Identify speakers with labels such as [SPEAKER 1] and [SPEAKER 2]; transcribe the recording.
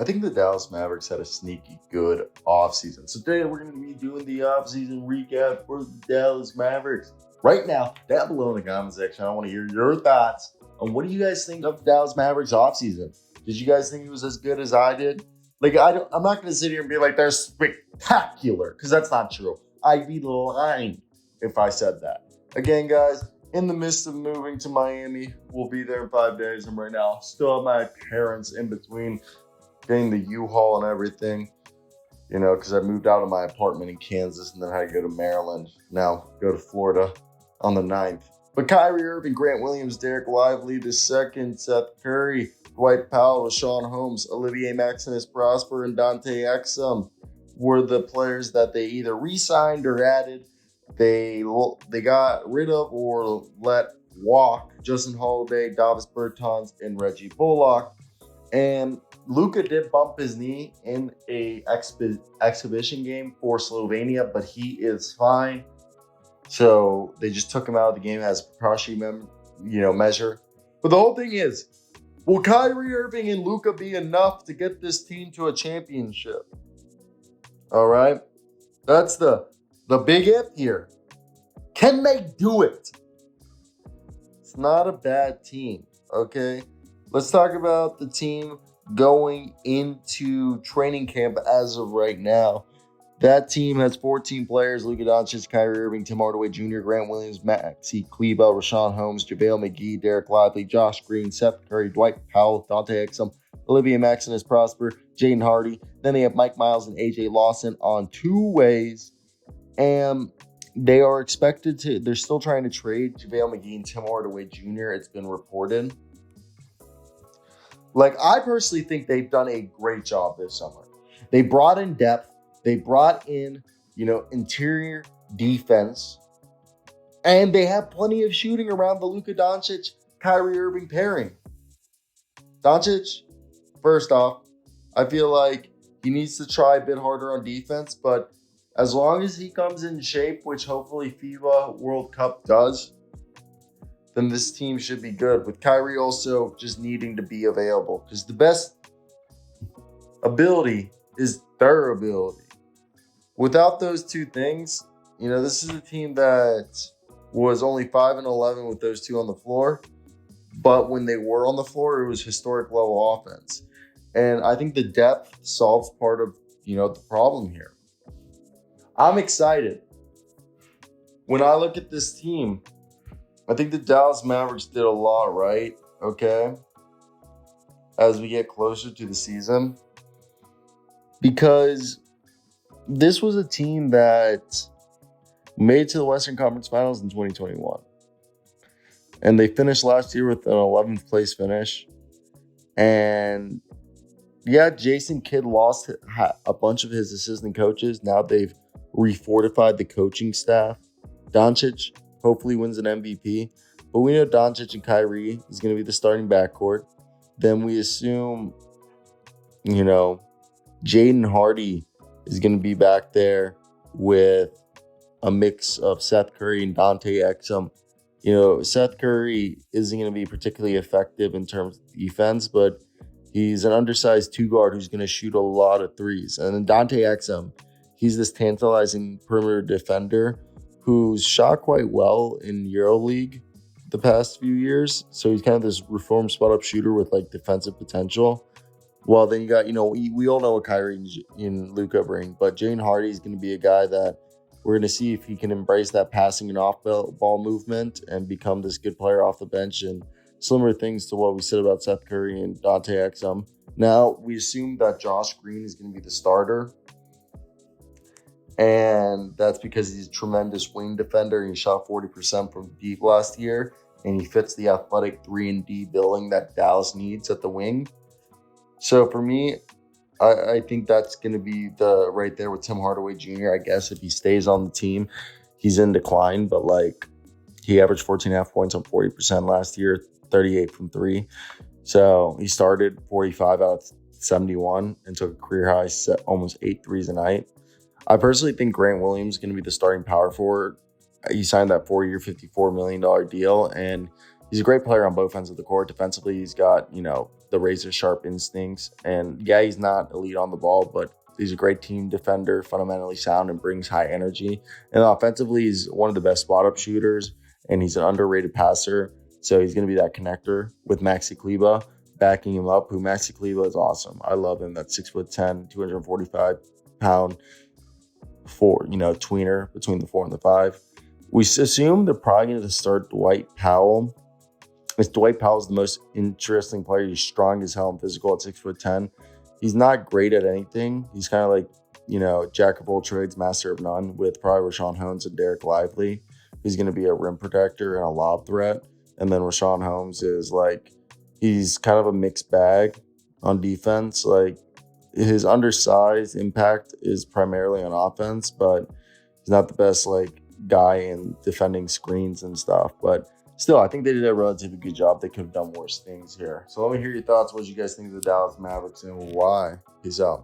[SPEAKER 1] I think the Dallas Mavericks had a sneaky good offseason. So today we're going to be doing the offseason recap for the Dallas Mavericks. Right now, down below in the comment section, I want to hear your thoughts on what do you guys think of the Dallas Mavericks offseason? Did you guys think it was as good as I did? I'm not going to sit here and be like they're spectacular, because that's not true. I'd be lying if I said that. Again, guys, in the midst of moving to Miami, we'll be there in 5 days. And right now, still have my parents in between getting the U-Haul and everything, because I moved out of my apartment in Kansas and then had to go to Maryland. Now go to Florida on the 9th. But Kyrie Irving, Grant Williams, Derek Lively II, Seth Curry, Dwight Powell, Rashawn Holmes, Olivier Maximus Prosper, and Dante Exum were the players that they either re-signed or added. They got rid of or let walk Justin Holiday, Davis Bertans, and Reggie Bullock. And Luka did bump his knee in a exhibition game for Slovenia, but he is fine. So they just took him out of the game as a precautionary measure. But the whole thing is, will Kyrie Irving and Luka be enough to get this team to a championship? All right, that's the big if here. Can they do it? It's not a bad team. Okay, let's talk about the team going into training camp as of right now. That team has 14 players: Luka Dončić, Kyrie Irving, Tim Hardaway Jr., Grant Williams, Maxi Kleber, Rashawn Holmes, JaVale McGee, Derek Lively, Josh Green, Seth Curry, Dwight Powell, Dante Exum, Olivier Maximus Prosper, Jaden Hardy. Then they have Mike Miles and AJ Lawson on 2 ways. And they are expected to, they're still trying to trade JaVale McGee and Tim Hardaway Jr., it's been reported. I personally think they've done a great job this summer. They brought in depth. They brought in, interior defense. And they have plenty of shooting around the Luka Dončić-Kyrie Irving pairing. Dončić, first off, I feel like he needs to try a bit harder on defense. But as long as he comes in shape, which hopefully FIBA World Cup does, then this team should be good. With Kyrie also just needing to be available. Because the best ability is durability. Without those two things, this is a team that was only 5-11 with those two on the floor. But when they were on the floor, it was historic level offense. And I think the depth solves part of, the problem here. I'm excited. When I look at this team, I think the Dallas Mavericks did a lot right, okay, as we get closer to the season. Because this was a team that made it to the Western Conference Finals in 2021. And they finished last year with an 11th place finish. And yeah, Jason Kidd lost a bunch of his assistant coaches. Now they've refortified the coaching staff. Dončić hopefully wins an MVP. But we know Dončić and Kyrie is going to be the starting backcourt. Then we assume, Jaden Hardy is going to be back there with a mix of Seth Curry and Dante Exum. Seth Curry isn't going to be particularly effective in terms of defense, but he's an undersized 2-guard who's going to shoot a lot of threes. And then Dante Exum, he's this tantalizing perimeter defender who's shot quite well in EuroLeague the past few years. So he's kind of this reformed spot-up shooter with defensive potential. Well, then you got, we all know what Kyrie and Luka bring, but Jaden Hardy is going to be a guy that we're going to see if he can embrace that passing and off-ball movement and become this good player off the bench, and similar things to what we said about Seth Curry and Dante Exum. Now, we assume that Josh Green is going to be the starter, and that's because he's a tremendous wing defender. He shot 40% from deep last year, and he fits the athletic 3-and-D billing that Dallas needs at the wing. So for me, I think that's going to be right there with Tim Hardaway Jr. I guess if he stays on the team, he's in decline, but he averaged 14.5 points on 40% last year, 38 from 3. So he started 45 out of 71 and took a career high, almost 8 threes a night. I personally think Grant Williams is going to be the starting power forward. He signed that 4-year, $54 million deal, and he's a great player on both ends of the court. Defensively, he's got, the razor sharp instincts. And yeah, he's not elite on the ball, but he's a great team defender, fundamentally sound, and brings high energy. And offensively, he's one of the best spot up shooters, and he's an underrated passer. So he's going to be that connector with Maxi Kleber backing him up, who Maxi Kleber is awesome. I love him. That 6'10", 245-pound tweener between the 4 and the 5. We assume they're probably going to start Dwight Powell. Dwight Powell's the most interesting player. He's strong as hell and physical at 6'10". He's not great at anything. He's kind of like, jack of all trades, master of none, with probably Rashawn Holmes and Derek Lively. He's going to be a rim protector and a lob threat. And then Rashawn Holmes is he's kind of a mixed bag on defense. His undersized impact is primarily on offense, but he's not the best guy in defending screens and stuff. But still, I think they did a relatively good job. They could have done worse things here. So let me hear your thoughts. What did you guys think of the Dallas Mavericks and why? Peace out.